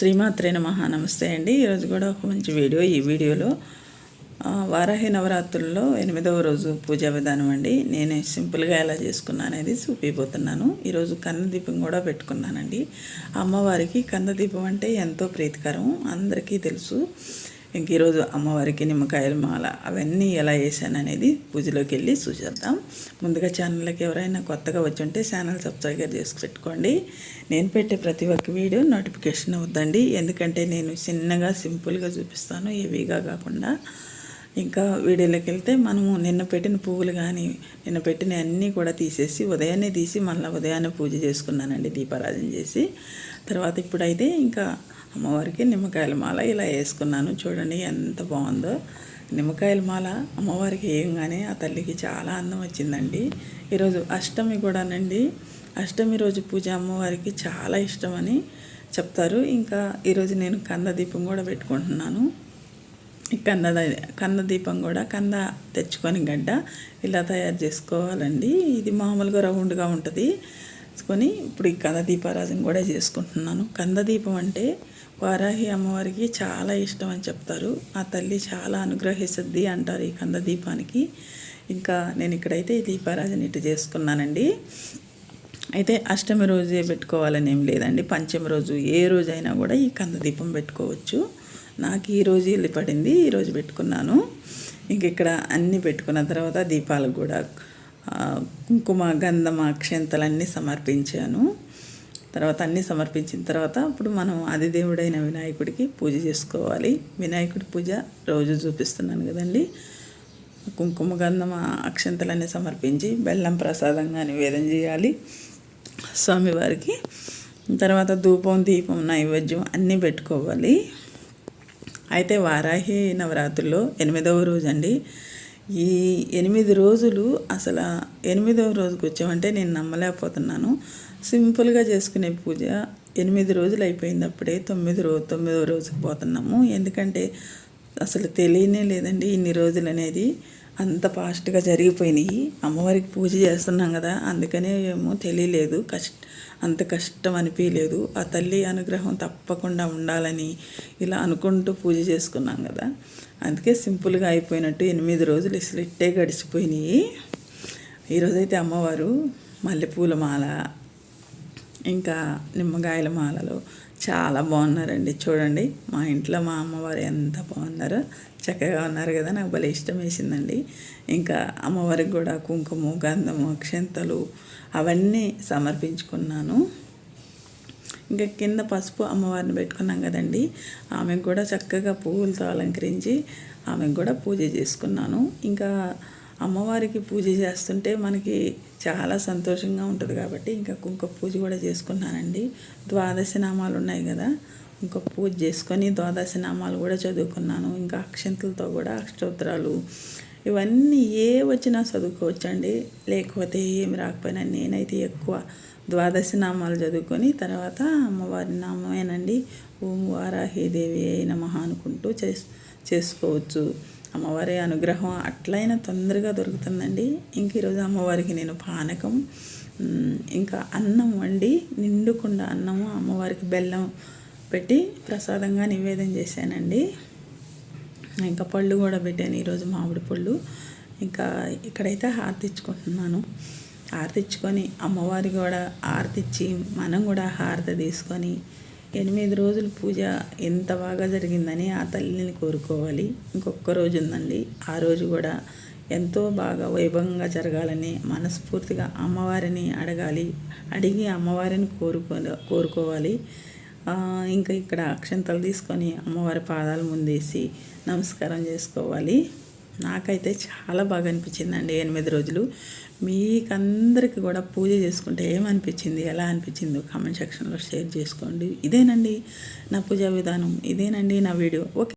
శ్రీమాత్రే నమః. నమస్తే అండి. ఈరోజు కూడా ఒక మంచి వీడియో. ఈ వీడియోలో వారాహి నవరాత్రుల్లో 8వ రోజు పూజా విధానం అండి. నేను సింపుల్గా ఎలా చేసుకున్నా అనేది చూపిపోతున్నాను. ఈరోజు కన్నదీపం కూడా పెట్టుకున్నానండి. అమ్మవారికి కన్నదీపం అంటే ఎంతో ప్రీతికరం, అందరికీ తెలుసు. ఇంక ఈరోజు అమ్మవారికి నిమ్మకాయల మాల అవన్నీ ఎలా వేసాను అనేది పూజలోకి వెళ్ళి చూసేద్దాం. ముందుగా ఛానల్కి ఎవరైనా కొత్తగా వచ్చి ఉంటే ఛానల్ సబ్స్క్రైబ్ చేసి పెట్టుకోండి. నేను పెట్టే ప్రతి ఒక్క వీడియో నోటిఫికేషన్ అవుద్దండి. ఎందుకంటే నేను చిన్నగా సింపుల్గా చూపిస్తాను, హెవీగా కాకుండా. ఇంకా వీడియోలోకి వెళ్తే మనము నిన్న పెట్టిన పువ్వులు కానీ నిన్న పెట్టిన అన్నీ కూడా తీసేసి ఉదయాన్నే తీసి మళ్ళీ ఉదయాన్నే పూజ చేసుకున్నానండి, దీపారాధన చేసి. తర్వాత ఇప్పుడైతే ఇంకా అమ్మవారికి నిమ్మకాయల మాల ఇలా వేసుకున్నాను. చూడండి ఎంత బాగుందో. నిమ్మకాయల మాల అమ్మవారికి వేయంగానే ఆ తల్లికి చాలా అందం వచ్చిందండి. ఈరోజు అష్టమి కూడానండి. అష్టమి రోజు పూజ అమ్మవారికి చాలా ఇష్టమని చెప్తారు. ఇంకా ఈరోజు నేను కంద దీపం కూడా పెట్టుకుంటున్నాను. కంద దీపం కూడా కంద తెచ్చుకొని గడ్డ ఇలా తయారు చేసుకోవాలండి. ఇది మామూలుగా రౌండ్గా ఉంటుంది కొని ఇప్పుడు ఈ కంద దీపారాధన కూడా చేసుకుంటున్నాను. కంద దీపం అంటే వారాహి అమ్మవారికి చాలా ఇష్టం అని చెప్తారు. ఆ తల్లి చాలా అనుగ్రహిస్తుంది అంటారు ఈ కంద దీపానికి. ఇంకా నేను ఇక్కడైతే ఈ దీపారాధన ఇటు చేసుకున్నానండి. అయితే అష్టమి రోజే పెట్టుకోవాలని ఏం లేదండి. పంచమి రోజు ఏ రోజైనా కూడా ఈ కంద దీపం పెట్టుకోవచ్చు. నాకు ఈరోజు ఇల్లు పడింది, ఈరోజు పెట్టుకున్నాను. ఇంక ఇక్కడ అన్నీ పెట్టుకున్న తర్వాత దీపాలకు కూడా కుంకుమ, గంధం, అక్షంతలన్నీ సమర్పించాను. తర్వాత అన్నీ సమర్పించిన తర్వాత ఇప్పుడు మనం ఆదిదేవుడైన వినాయకుడికి పూజ చేసుకోవాలి. వినాయకుడి పూజ రోజు చూపిస్తున్నాను కదండి. కుంకుమ, గంధం, అక్షంతలన్నీ సమర్పించి బెల్లం ప్రసాదంగా నివేదన చేయాలి స్వామివారికి. తర్వాత ధూపం, దీపం, నైవేద్యం అన్నీ పెట్టుకోవాలి. అయితే వారాహి నవరాత్రుల్లో 8వ రోజు అండి. ఈ 8 రోజులు అసలు 8వ రోజుకి వచ్చామంటే నేను నమ్మలేకపోతున్నాను. సింపుల్గా చేసుకునే పూజ 8 రోజులు అయిపోయింది, అప్పుడే 9వ రోజుకి పోతున్నాము. ఎందుకంటే అసలు తెలియనే లేదండి ఇన్ని రోజులు అనేది. అంత ఫాస్ట్గా జరిగిపోయినాయి. అమ్మవారికి పూజ చేస్తున్నాం కదా, అందుకనే ఏమో తెలియలేదు, అంత కష్టం అనిపించలేదు. ఆ తల్లి అనుగ్రహం తప్పకుండా ఉండాలని ఇలా అనుకుంటూ పూజ చేసుకున్నాం కదా, అందుకే సింపుల్గా అయిపోయినట్టు 8 రోజులు అసలు ఇట్టే గడిచిపోయినాయి. ఈరోజైతే అమ్మవారు మల్లెపూల మాల, ఇంకా నిమ్మకాయల మాలలో చాలా బాగున్నారండి. చూడండి మా ఇంట్లో మా అమ్మవారు ఎంత బాగున్నారో, చక్కగా ఉన్నారు కదా. నాకు భలే ఇష్టం వేసిందండి. ఇంకా అమ్మవారికి కూడా కుంకుమ, గంధము, అక్షంతలు అవన్నీ సమర్పించుకున్నాను. ఇంకా కింద పసుపు అమ్మవారిని పెట్టుకున్నాం కదండి, ఆమెకు కూడా చక్కగా పువ్వులతో అలంకరించి ఆమెకు కూడా పూజ చేసుకున్నాను. ఇంకా అమ్మవారికి పూజ చేస్తుంటే మనకి చాలా సంతోషంగా ఉంటుంది కాబట్టి ఇంకా కుంకుమ పూజ కూడా చేసుకున్నానండి. 12 నామాలు ఉన్నాయి కదా, ఇంకొక పూజ చేసుకొని 12 నామాలు కూడా చదువుకున్నాను. ఇంకా అక్షంతలతో కూడా అష్టోత్తరాలు ఇవన్నీ ఏ వచ్చినా చదువుకోవచ్చండి, లేకపోతే ఏమి రాకపోయినా నేనైతే ఎక్కువ 12 నామాలు చదువుకొని తర్వాత అమ్మవారి నామేనండి ఓం వారాహీదేవి నమః అనుకుంటూ చేసుకోవచ్చు. అమ్మవారి అనుగ్రహం అట్లయినా తొందరగా దొరుకుతుందండి. ఇంక ఈరోజు అమ్మవారికి నేను పానకం, ఇంకా అన్నం వండి నిండుకుండా అన్నము అమ్మవారికి బెల్లం పెట్టి ప్రసాదంగా నివేదన చేశానండి. ఇంకా పళ్ళు కూడా పెట్టాను ఈరోజు, మామిడి పళ్ళు. ఇంకా ఇక్కడైతే హారతి ఇచ్చుకుంటున్నాను. హారతి ఇచ్చుకొని అమ్మవారికి కూడా హారతి ఇచ్చి మనం కూడా హారతి తీసుకొని 8 రోజులు పూజ ఎంత బాగా జరిగిందని ఆ తల్లిని కోరుకోవాలి. ఇంకొక రోజు ఉందండి, ఆ రోజు కూడా ఎంతో బాగా వైభవంగా జరగాలని మనస్ఫూర్తిగా అమ్మవారిని అడిగి అమ్మవారిని కోరుకోవాలి. ఇంకా ఇక్కడ అక్షంతలు తీసుకొని అమ్మవారి పాదాల ముందేసి నమస్కారం చేసుకోవాలి. నాకైతే చాలా బాగా అనిపించిందండి 8 రోజులు. మీకందరికీ కూడా పూజ చేసుకుంటే ఏమనిపించింది, ఎలా అనిపించిందో కామెంట్ సెక్షన్లో షేర్ చేసుకోండి. ఇదేనండి నా పూజా విధానం, ఇదేనండి నా వీడియో. ఓకే.